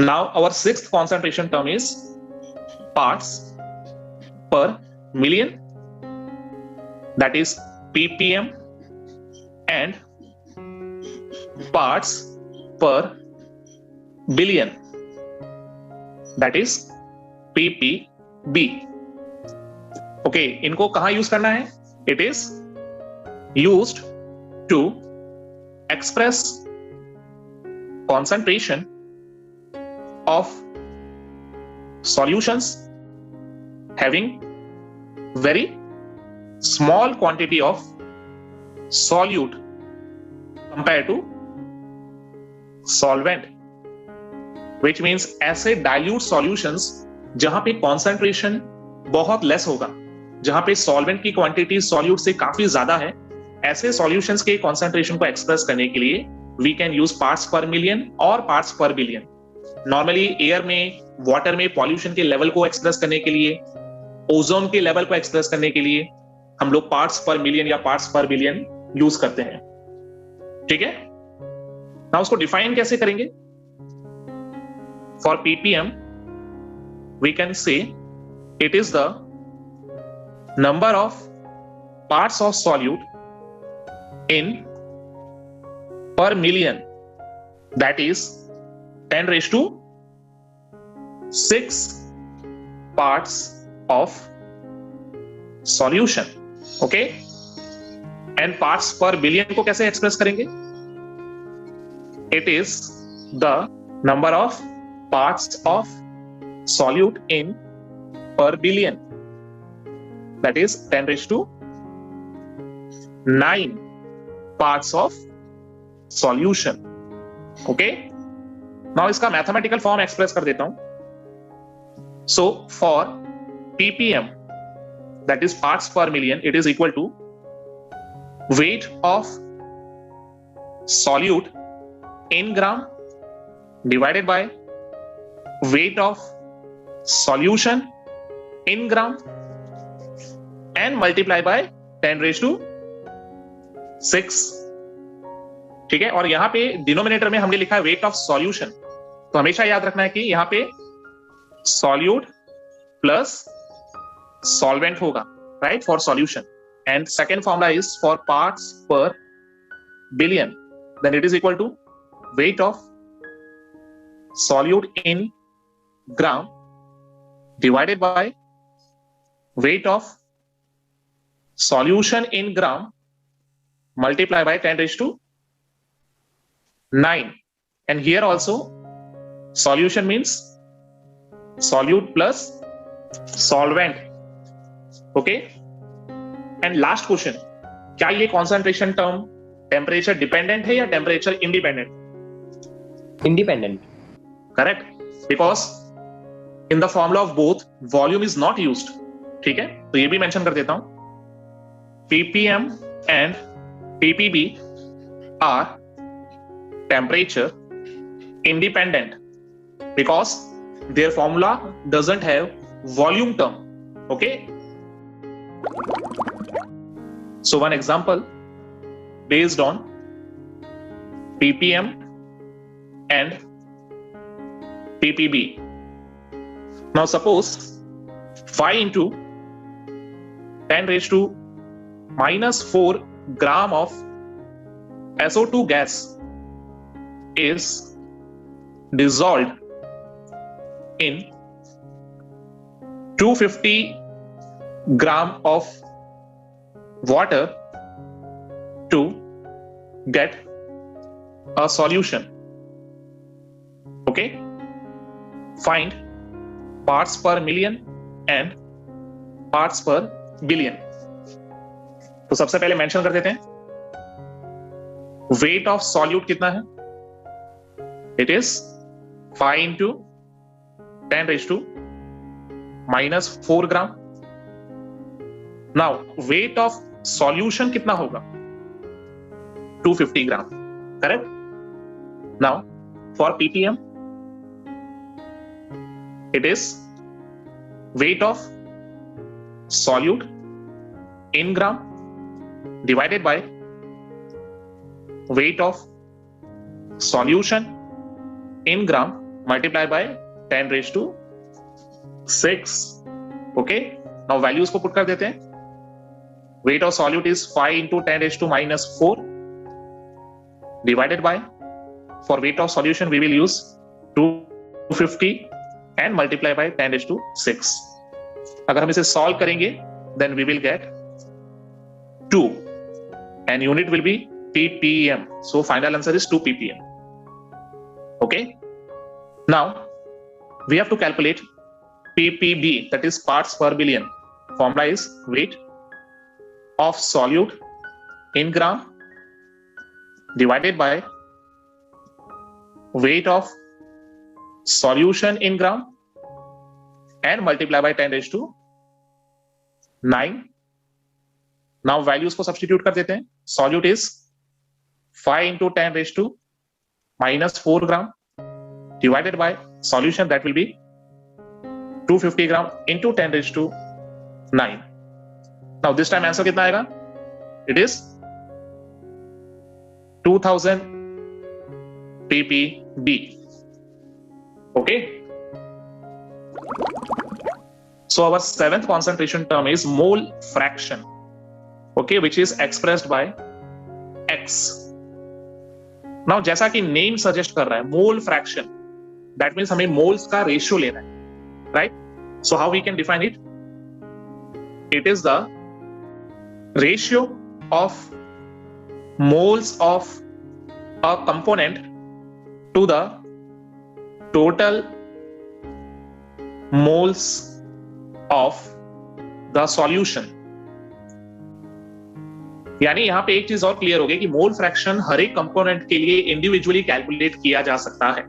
Now our sixth concentration term is parts per million, that is ppm, and parts per billion, that is ppb. Okay, इनको कहां use करना है? It is used to express concentration of solutions having very small quantity of solute compared to solvent, which means ऐसे dilute solutions जहां पे concentration बहुत less होगा, जहां पे solvent की quantity solute से काफी ज्यादा है, ऐसे solutions के concentration को एक्सप्रेस करने के लिए we can use parts per million और parts per billion. Normally air में, वाटर में पॉल्यूशन के लेवल को एक्सप्रेस करने के लिए, ओजोन के लेवल को एक्सप्रेस करने के लिए हम लोग पार्ट्स पर मिलियन या पार्ट्स पर बिलियन यूज करते हैं. ठीक है ना? उसको डिफाइन कैसे करेंगे? For ppm we can say it is the number of parts of solute in per million, that is 10 raised to 6 parts of solution. Okay, and parts per billion को कैसे एक्सप्रेस करेंगे? It is the number of parts of solute in per billion, that is 10 raised to 9 parts of solution. Okay, now इसका mathematical form express कर देता हूं. So for ppm, that is parts per million, it is equal to weight of solute in gram divided by weight of solution in gram and multiply by 10 raised to 6. ठीक है, और यहां पे denominator में हमने लिखा है वेट ऑफ सॉल्यूशन, तो हमेशा याद रखना है कि यहां पे सॉल्यूट प्लस सॉल्वेंट होगा, right, for solution. And second formula is for parts per billion, then it is equal to weight of solute in gram divided by weight of solution in gram multiply by 10 raised to 9. And here also solution means solute plus solvent. Okay, and last question, क्या ये concentration term temperature dependent है या temperature independent? Independent. Correct, because in the formula of both volume is not used. ठीक है, तो ये भी mention कर देता हूं. ppm and ppb are temperature independent because their formula doesn't have volume term. Okay, so one example based on ppm and ppb. Now suppose 5 into 10 raised to minus 4 gram of SO2 gas is dissolved in 250 gram of water to get a solution. Okay, find parts per million and parts per billion. तो सबसे पहले mention कर देते हैं wait of solute कितना है? It is 5 into 10 raised to minus 4 gram. Now weight of solution कितना होगा? 250 gram. Correct. Now for ppm it is weight of solute in gram divided by weight of solution in gram multiply by 10 raised to 6. Okay, now values को put कर देते हैं. Weight of solute is 5 into 10 raised to minus 4 divided by, for weight of solution we will use 250 and multiply by 10 raised to 6. अगर हम इसे solve करेंगे then we will get 2 and unit will be ppm. So final answer is 2 ppm. Okay, now we have to calculate ppb, that is parts per billion. Formula is weight of solute in gram divided by weight of solution in gram and multiply by 10 raised to 9. Now values को substitute कर देते हैं. Solute is 5 into 10 raised to minus 4 gram divided by solution, that will be 250 gram into 10 raised to 9. Now this time answer कितना आएगा? It is 2000 ppb. Okay, so our seventh concentration term is mole fraction, okay, which is expressed by x. Now जैसा कि name suggest कर रहा है mole fraction, that means हमें moles का ratio लेना है, right? So how we can define it? It is the ratio of moles of a component to the total moles of the solution. यानी यहां पे एक चीज और क्लियर हो गई कि मोल फ्रैक्शन हर एक कंपोनेंट के लिए इंडिविजुअली कैलकुलेट किया जा सकता है.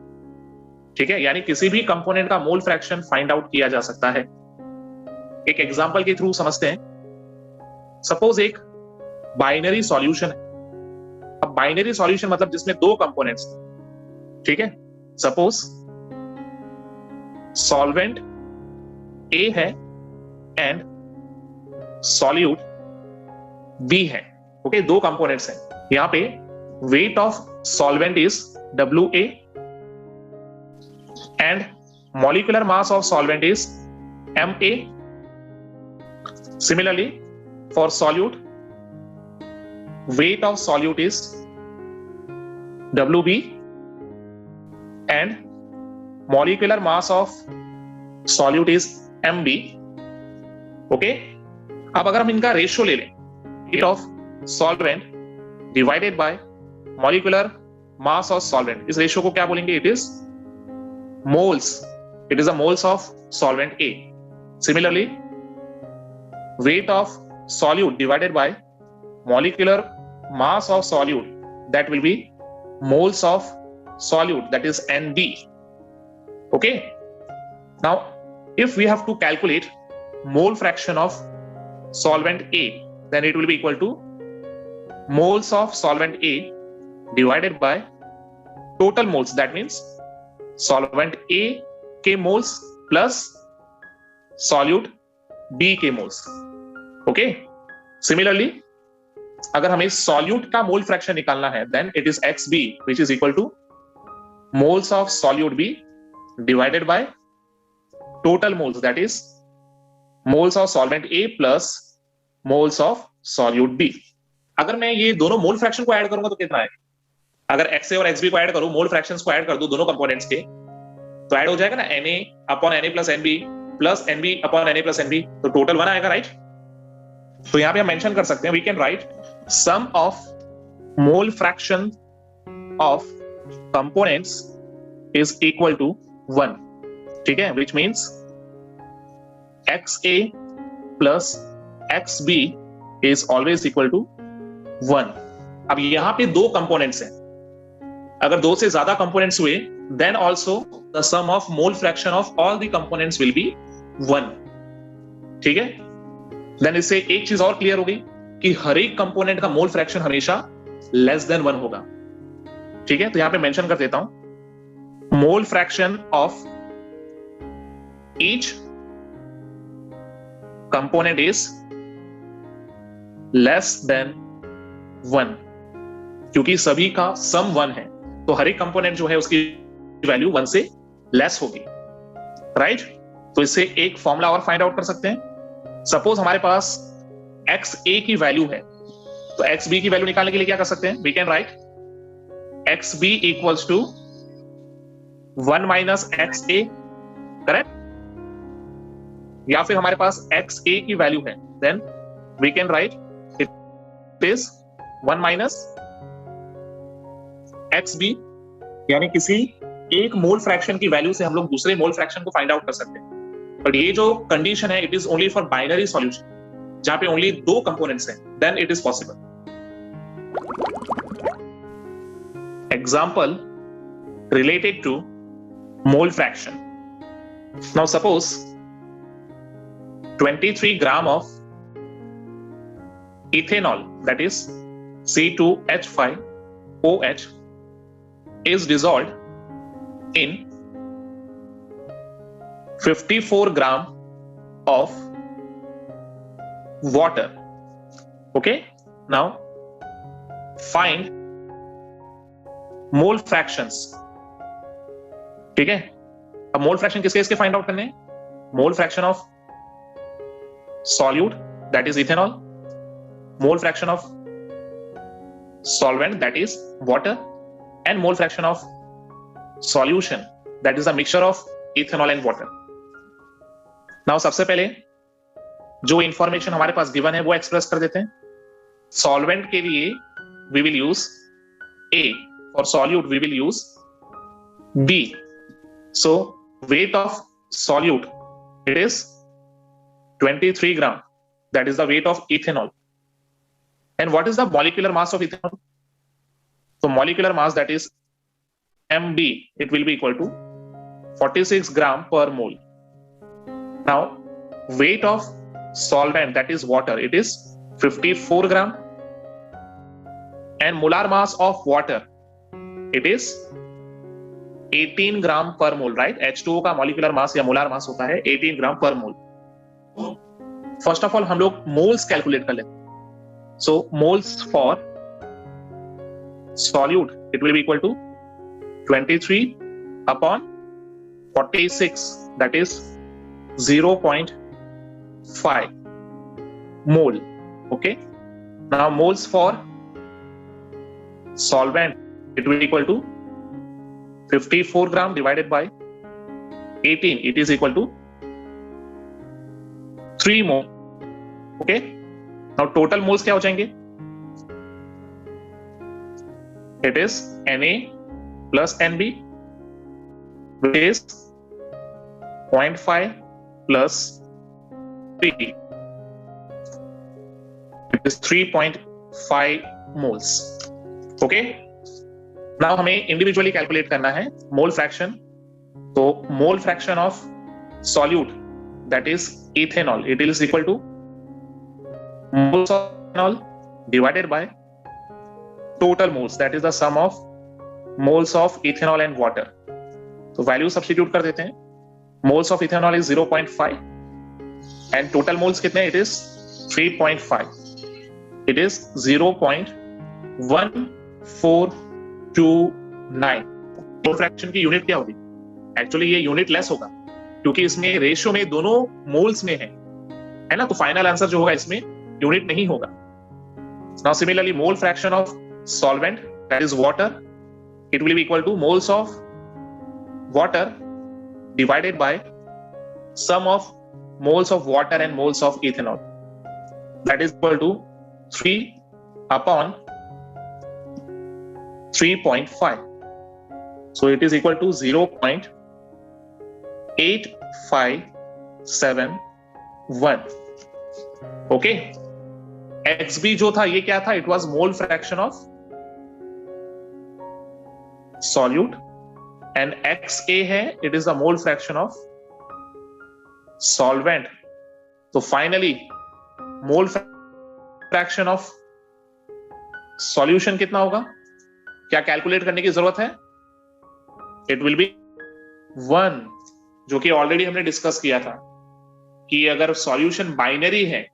ठीक है, यानी किसी भी कंपोनेंट का मोल फ्रैक्शन फाइंड आउट किया जा सकता है. एक एग्जांपल के थ्रू समझते हैं. सपोज एक बाइनरी सॉल्यूशन है. अब बाइनरी सॉल्यूशन मतलब जिसमें दो कंपोनेंट्स, ठीक है. सपोज सॉल्वेंट ए है एंड सॉल्यूट बी है. ओके, दो कंपोनेंट्स हैं. यहां पे weight of solvent is WA and molecular mass of solvent is MA. Similarly for solute, weight of solute is WB and molecular mass of solute is MB. Okay, अब अगर हम इनका ratio ले लें, weight of solvent divided by molecular mass of solvent, इस ratio को क्या बोलेंगे? It is moles. It is the moles of solvent A. Similarly weight of solute divided by molecular mass of solute, that will be moles of solute, that is ND. Okay, now if we have to calculate mole fraction of solvent A, then it will be equal to moles of solvent A divided by total moles, that means solvent A के moles plus solute B के moles. Okay, similarly अगर हमें solute का मोल fraction निकालना है, then it is XB which is equal to moles of solute B divided by total moles, that is moles of solvent A plus moles of solute B. अगर मैं ये दोनों मोल fraction को ऐड करूंगा तो कितना है? अगर XA और XB को ऐड करूं, मोल फ्रैक्शंस को ऐड कर दूं दोनों कंपोनेंट्स के, तो ऐड हो जाएगा ना Na upon Na plus NB plus NB upon Na plus NB, तो टोटल 1 आएगा, राइट? तो यहां पे हम मेंशन कर सकते हैं, we can write sum of mole fraction of components is equal to 1. ठीक है, which means XA plus XB is always equal to 1. अब यहां पे दो कंपोनेंट्स हैं. अगर दो से ज्यादा कंपोनेंट्स हुए, then also the sum of mole fraction of all the components will be 1. ठीक है, देन इससे एक चीज और क्लियर हो गई कि हर एक कंपोनेंट का मोल फ्रैक्शन हमेशा लेस देन 1 होगा. ठीक है, तो यहां पे मेंशन कर देता हूं, मोल fraction of each component is less than 1. क्योंकि सभी का सम 1 है, तो हर एक कंपोनेंट जो है उसकी वैल्यू 1 से लेस होगी, राइट? तो इससे एक फॉर्मूला और फाइंड आउट कर सकते हैं। सपोज हमारे पास एक्स ए की वैल्यू है, तो एक्स बी की वैल्यू निकालने के लिए क्या कर सकते हैं? We can write X B equals to 1 minus X A, correct? या फिर हमारे पास एक्स ए की वैल्यू है, then we can write it is 1 minus X B, यानी किसी एक मोल फ्रैक्शन की वैल्यू से हम लोग दूसरे मोल फ्रैक्शन को फाइंड आउट कर सकते हैं। बट ये जो कंडीशन है, it is only for binary solution, जहां पे ओनली 2 कंपोनेंट्स हैं, then it is possible. Example related to mole fraction. Now suppose 23 gram of ethanol, that is C2H5OH, is dissolved in 54 gram of water. Okay, now find mole fractions. ठीक है, अब mole fraction किसके इसके find out करने हैं? मोल fraction of solute, that is ethanol, mole fraction of solvent, that is water, and mole fraction of solution, that is a mixture of ethanol and water. Now सबसे पहले जो information हमारे पास given है वो express कर देते हैं। सॉल्वेंट के लिए we will use A, for solute we will use B. So weight of solute, it is 23 gram, that is the weight of ethanol. And what is the molecular mass of ethanol? So molecular mass, that is MB, it will be equal to 46 gram per mole. Now weight of solvent, that is water, it is 54 gram, and molar mass of water, it is 18 gram per mole, right? H2O का molecular mass या molar mass होता है 18 gram per mole. First of all हम लोग moles calculate कर लेते हैं. So moles for solute, it will be equal to 23 upon 46, that is 0.5 mole. Okay, now moles for solvent, it will be equal to 54 gram divided by 18, it is equal to 3 mole. Okay, now total moles क्या हो जाएंगे? It is Na plus Nb, which is 0.5 plus 3, it is 3.5 moles. Okay, now हमें individually calculate करना है mole fraction. तो mole fraction of solute, that is ethanol, it is equal to moles of ethanol divided by total moles, that is the sum of moles of ethanol and water. तो value substitute कर देते हैं। Moles of ethanol is 0.5 and total moles कितने? It is 3.5, it is 0.1429। Mole fraction की unit क्या होगी? Actually ये unit less होगा क्योंकि इसमें रेशियो में दोनों मोल्स में है ना, तो फाइनल आंसर जो होगा इसमें यूनिट नहीं होगा। Now similarly mole fraction of solvent, that is water, it will be equal to moles of water divided by sum of moles of water and moles of ethanol, that is equal to 3 upon 3.5. So it is equal to 0.8571. Okay, XB जो था ये क्या था? It was mole fraction of solute, and XA है, it is the mole fraction of solvent. So finally mole fraction of solution कितना होगा? क्या calculate करने की जरूरत है? इट विल बी 1, जो कि ऑलरेडी हमने डिस्कस किया था कि अगर सॉल्यूशन बाइनरी है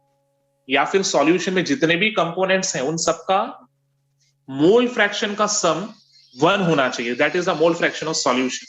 या फिर सॉल्यूशन में जितने भी कंपोनेंट्स हैं उन सबका मोल फ्रैक्शन का सम 1 होना चाहिए, that is the mole fraction of solution.